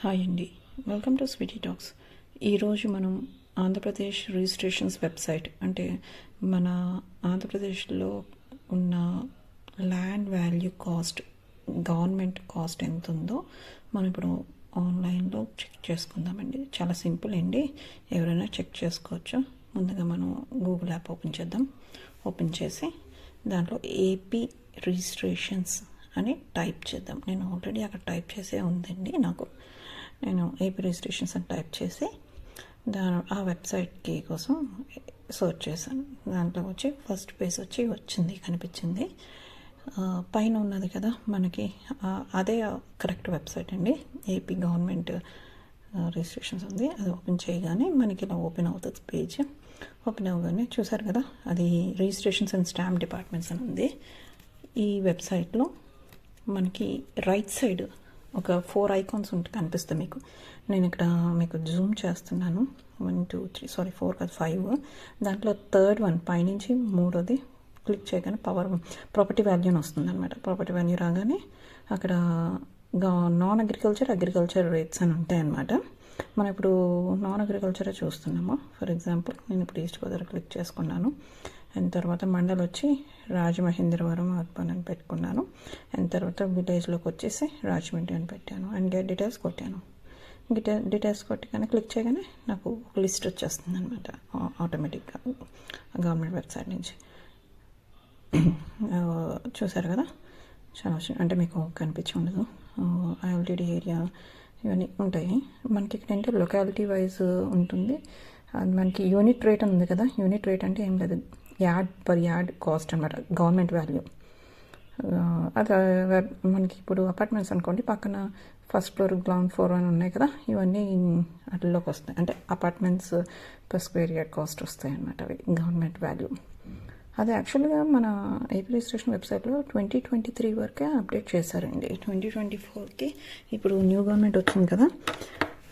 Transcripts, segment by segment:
Hi అండి, welcome to Sweety talks. ఈరోజు మనం ఆంధ్రప్రదేశ్ రిజిస్ట్రేషన్స్ వెబ్సైట్, అంటే మన ఆంధ్రప్రదేశ్లో ఉన్న land value cost, government cost ఎంత ఉందో మనం ఇప్పుడు ఆన్లైన్లో చెక్ చేసుకుందామండి. చాలా సింపుల్ అండి, ఎవరైనా చెక్ చేసుకోవచ్చు. ముందుగా మనం గూగుల్ యాప్ ఓపెన్ చేద్దాం. ఓపెన్ చేసి దాంట్లో ఏపీ రిజిస్ట్రేషన్స్ అని టైప్ చేద్దాం. నేను ఆల్రెడీ అక్కడ టైప్ చేసే ఉందండి. నేను ఏపీ రిజిస్ట్రేషన్స్ అని టైప్ చేసి ఆ వెబ్సైట్కి కోసం సర్చ్ చేశాను. దాంట్లో వచ్చి ఫస్ట్ పేజ్ వచ్చింది, కనిపించింది. పైన ఉన్నది కదా మనకి, అదే కరెక్ట్ వెబ్సైట్ అండి. ఏపీ గవర్నమెంట్ రిజిస్ట్రేషన్స్ ఉంది. అది ఓపెన్ చేయగానే మనకి ఇలా ఓపెన్ అవుతుంది పేజ్. ఓపెన్ అవ్వగానే చూసారు కదా, అది రిజిస్ట్రేషన్స్ అండ్ స్టాంప్ డిపార్ట్మెంట్స్ అని ఉంది. ఈ వెబ్సైట్లో మనకి రైట్ సైడ్ ఒక 4 ఐకాన్స్ కనిపిస్తాయి మీకు. నేను ఇక్కడ మీకు జూమ్ చేస్తున్నాను. 1 2 3 సారీ 4 కాదు 5. దాంట్లో థర్డ్ వన్ పైనుంచి మూడోది క్లిక్ చేయగానే ప్రాపర్టీ వాల్యూ అని వస్తుంది అనమాట. ప్రాపర్టీ వాల్యూ రాగానే అక్కడ నాన్ అగ్రికల్చర్ రేట్స్ అని ఉంటాయి అన్నమాట. మనం ఇప్పుడు నాన్ అగ్రికల్చరే చూస్తున్నాము. ఫర్ ఎగ్జాంపుల్ నేను ఇప్పుడు ఈస్ట్ గోదావరి క్లిక్ చేసుకున్నాను. అండ్ తర్వాత మండల్ వచ్చి రాజమహేంద్రవరం అర్బన్ అని పెట్టుకున్నాను. అండ్ తర్వాత విలేజ్లోకి వచ్చేసి రాజమండ్రి అని పెట్టాను. అండ్ గెట్ డీటెయిల్స్ కొట్టాను. డీటెయిల్స్ కొట్టగానే క్లిక్ చేయగానే నాకు ఒక లిస్ట్ వచ్చేస్తుంది అనమాట ఆటోమేటిక్గా గవర్నమెంట్ వెబ్సైట్ నుంచి. చూసారు కదా, చాలా వచ్చింది. అంటే మీకు కనిపించి ఉండదు. ఐఎల్టీడీ ఏరియా ఇవన్నీ ఉంటాయి. మనకి ఇక్కడ ఏంటంటే లొకాలిటీ వైజ్ ఉంటుంది. అది మనకి యూనిట్ రేట్ అని ఉంది కదా. యూనిట్ రేట్ అంటే ఏం లేదు, పర్ యార్డ్ కాస్ట్ అనమాట, గవర్నమెంట్ వాల్యూ. అది మనకి ఇప్పుడు అపార్ట్మెంట్స్ అనుకోండి, పక్కన ఫస్ట్ ఫ్లోర్ గ్రౌండ్ ఫ్లోర్ అని ఉన్నాయి కదా, ఇవన్నీ అట్లలోకి వస్తాయి. అంటే apartments per square yard cost వస్తాయి అన్నమాట, అవి గవర్నమెంట్ వాల్యూ. అది యాక్చువల్గా మన ఏపీ రిజిస్ట్రేషన్ వెబ్సైట్లో 2023 వరకే అప్డేట్ చేశారండి. 2024కి ఇప్పుడు న్యూ గవర్నమెంట్ వచ్చింది కదా,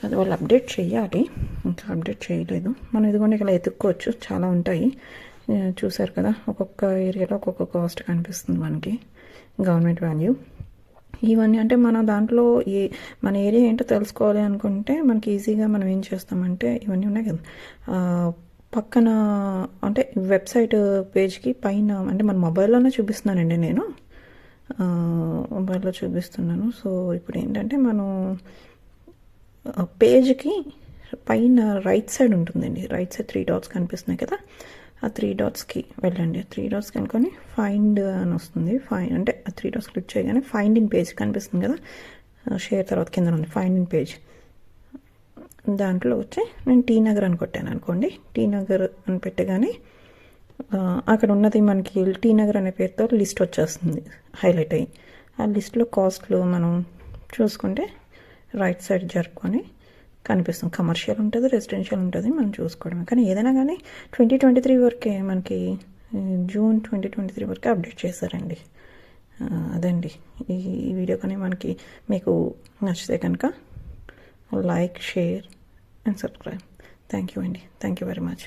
అది వాళ్ళు అప్డేట్ చేయాలి. ఇంకా అప్డేట్ చేయలేదు. మనం ఇదిగోండి ఇక్కడ ఎత్తుక్కోవచ్చు, చాలా ఉంటాయి. చూసారు కదా, ఒక్కొక్క ఏరియాలో ఒక్కొక్క కాస్ట్ కనిపిస్తుంది మనకి, గవర్నమెంట్ వాల్యూ. ఇవన్నీ అంటే మన దాంట్లో మన ఏరియా ఏంటో తెలుసుకోవాలి అనుకుంటే మనకి ఈజీగా మనం ఏం చేస్తామంటే, ఇవన్నీ ఉన్నాయి కదా పక్కన, అంటే వెబ్సైట్ పేజ్కి పైన, అంటే మన మొబైల్లోనే చూపిస్తున్నానండి, నేను మొబైల్లో చూపిస్తున్నాను. సో ఇప్పుడు ఏంటంటే మనం పేజ్కి పైన రైట్ సైడ్ ఉంటుందండి. రైట్ సైడ్ 3 డాట్స్ కనిపిస్తున్నాయి కదా, ఆ 3 డాట్స్కి వెళ్ళండి. 3 డాట్స్ కనుకొని ఫైండ్ అని వస్తుంది. అంటే ఆ 3 డాట్స్ క్లిక్ చేయగానే ఫైండ్ ఇన్ పేజ్ కనిపిస్తుంది కదా, షేర్ తర్వాత కింద ఉంది ఫైండ్ ఇన్ పేజ్. దాంట్లో వచ్చి నేను టీ నగర్ అని కొట్టాను అనుకోండి. టీ నగర్ అని పెట్టగానే అక్కడ ఉన్నది మనకి టీ నగర్ అనే పేరుతో లిస్ట్ వచ్చేస్తుంది హైలైట్ అయ్యి. ఆ లిస్ట్లో కాస్ట్లు మనం చూసుకుంటే రైట్ సైడ్ జరుపుకొని కనిపిస్తుంది. కమర్షియల్ ఉంటుంది, రెసిడెన్షియల్ ఉంటుంది, మనం చూసుకోవడమే. కానీ ఏదైనా కానీ 2023 వరకే మనకి, జూన్ 2023 వరకే అప్డేట్ చేశారండి. అదండి ఈ వీడియో. కానీ మనకి మీకు నచ్చితే కనుక like, share and subscribe. Thank you అండి. Thank you very much.